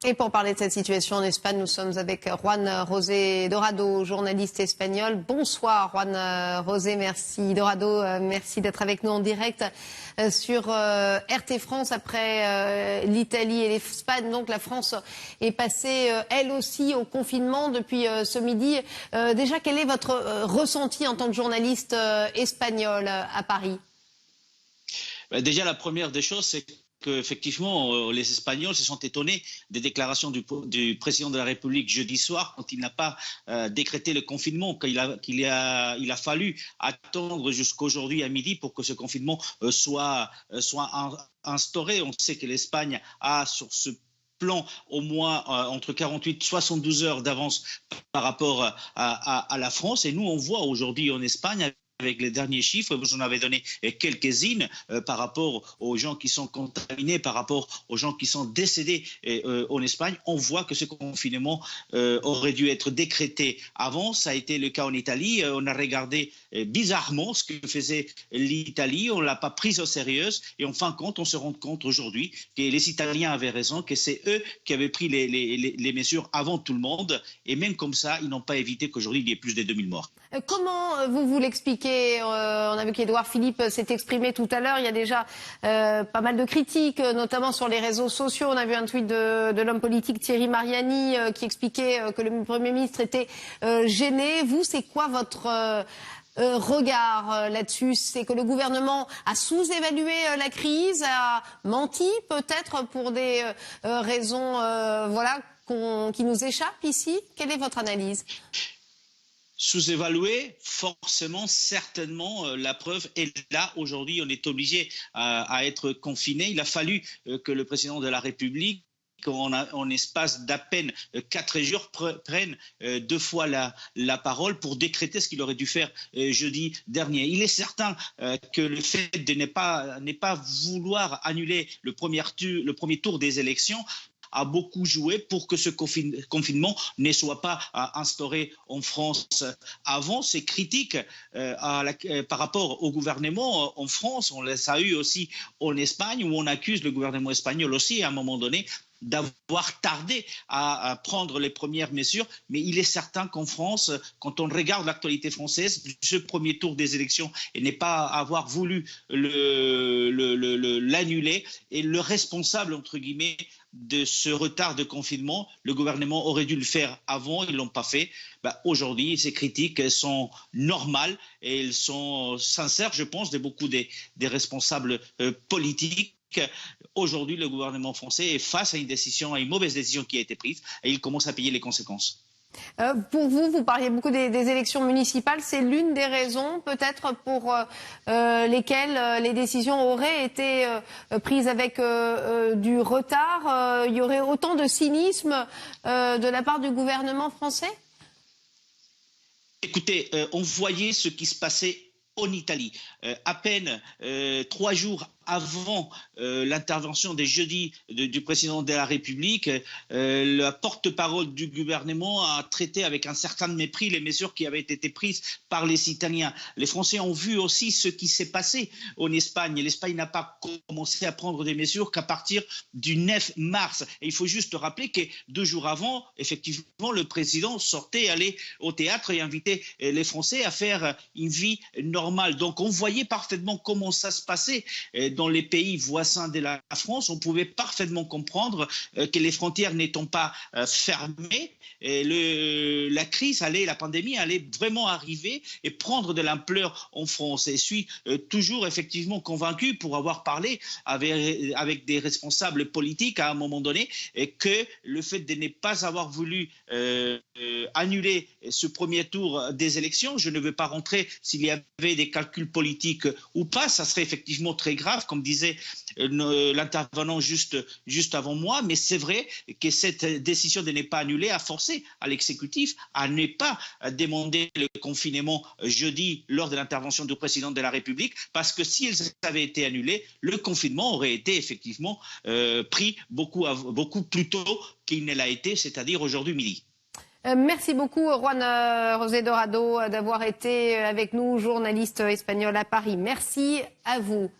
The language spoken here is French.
Et pour parler de cette situation en Espagne, nous sommes avec Juan José Dorado, journaliste espagnol. Bonsoir Juan José, merci Dorado, merci d'être avec nous en direct sur RT France après l'Italie et l'Espagne. Donc la France est passée elle aussi au confinement depuis ce midi. Déjà, quel est votre ressenti en tant que journaliste espagnol à Paris ? Déjà, la première des choses, c'est qu'effectivement, les Espagnols se sont étonnés des déclarations du président de la République jeudi soir quand il n'a pas décrété le confinement, qu'il a fallu attendre jusqu'aujourd'hui à midi pour que ce confinement soit instauré. On sait que l'Espagne a sur ce plan au moins entre 48 et 72 heures d'avance par rapport à la France. Et nous, on voit aujourd'hui en Espagne, avec les derniers chiffres, vous en avez donné quelques-unes par rapport aux gens qui sont contaminés, par rapport aux gens qui sont décédés en Espagne. On voit que ce confinement aurait dû être décrété avant. Ça a été le cas en Italie. On a regardé bizarrement ce que faisait l'Italie. On ne l'a pas prise au sérieux. Et en fin de compte, on se rend compte aujourd'hui que les Italiens avaient raison, que c'est eux qui avaient pris les mesures avant tout le monde. Et même comme ça, ils n'ont pas évité qu'aujourd'hui, il y ait plus de 2000 morts. Comment vous l'expliquez ? On a vu qu'Édouard Philippe s'est exprimé tout à l'heure. Il y a déjà pas mal de critiques, notamment sur les réseaux sociaux. On a vu un tweet de l'homme politique Thierry Mariani qui expliquait que le Premier ministre était gêné. Vous, c'est quoi votre regard là-dessus? C'est que le gouvernement a sous-évalué la crise, a menti peut-être pour des raisons qui nous échappent ici. Quelle est votre analyse ? Sous-évaluer, forcément, certainement, la preuve est là. Aujourd'hui, on est obligé à être confiné. Il a fallu que le président de la République, en espace d'à peine 4 jours, prenne 2 fois la parole pour décréter ce qu'il aurait dû faire jeudi dernier. Il est certain que le fait de ne pas vouloir annuler le premier tour des élections a beaucoup joué pour que ce confinement ne soit pas instauré en France avant. Ces critiques par rapport au gouvernement en France, on les a eues aussi en Espagne, où on accuse le gouvernement espagnol aussi à un moment donné d'avoir tardé à prendre les premières mesures. Mais il est certain qu'en France, quand on regarde l'actualité française, ce premier tour des élections et n'est pas avoir voulu l'annuler, et le responsable, entre guillemets, de ce retard de confinement, le gouvernement aurait dû le faire avant, ils ne l'ont pas fait. Aujourd'hui, ces critiques sont normales et elles sont sincères, je pense, de beaucoup des responsables politiques. Aujourd'hui, le gouvernement français est face à une mauvaise décision qui a été prise et il commence à payer les conséquences. Pour vous parliez beaucoup des élections municipales. C'est l'une des raisons peut-être pour lesquelles les décisions auraient été prises avec du retard. Il y aurait autant de cynisme de la part du gouvernement français ? Écoutez, on voyait ce qui se passait en Italie. À peine 3 jours avant l'intervention de jeudi du président de la République, la porte-parole du gouvernement a traité avec un certain mépris les mesures qui avaient été prises par les Italiens. Les Français ont vu aussi ce qui s'est passé en Espagne. L'Espagne n'a pas commencé à prendre des mesures qu'à partir du 9 mars. Et il faut juste rappeler que 2 jours avant, effectivement, le président sortait, allait au théâtre et invitait les Français à faire une vie normale. Donc on voyait parfaitement comment ça se passait dans les pays voisins de la France. On pouvait parfaitement comprendre que les frontières n'étant pas fermées, la pandémie allait vraiment arriver et prendre de l'ampleur en France. Et je suis toujours effectivement convaincu, pour avoir parlé avec des responsables politiques à un moment donné, que le fait de ne pas avoir voulu annuler ce premier tour des élections, je ne veux pas rentrer s'il y avait des calculs politiques ou pas, ça serait effectivement très grave, comme disait l'intervenant juste avant moi, mais c'est vrai que cette décision de ne pas annuler a forcé à l'exécutif à ne pas demander le confinement jeudi lors de l'intervention du président de la République, parce que s'ils avaient été annulés, le confinement aurait été effectivement pris beaucoup plus tôt qu'il ne l'a été, c'est-à-dire aujourd'hui midi. Merci beaucoup Juan José Dorado d'avoir été avec nous, journaliste espagnol à Paris. Merci à vous.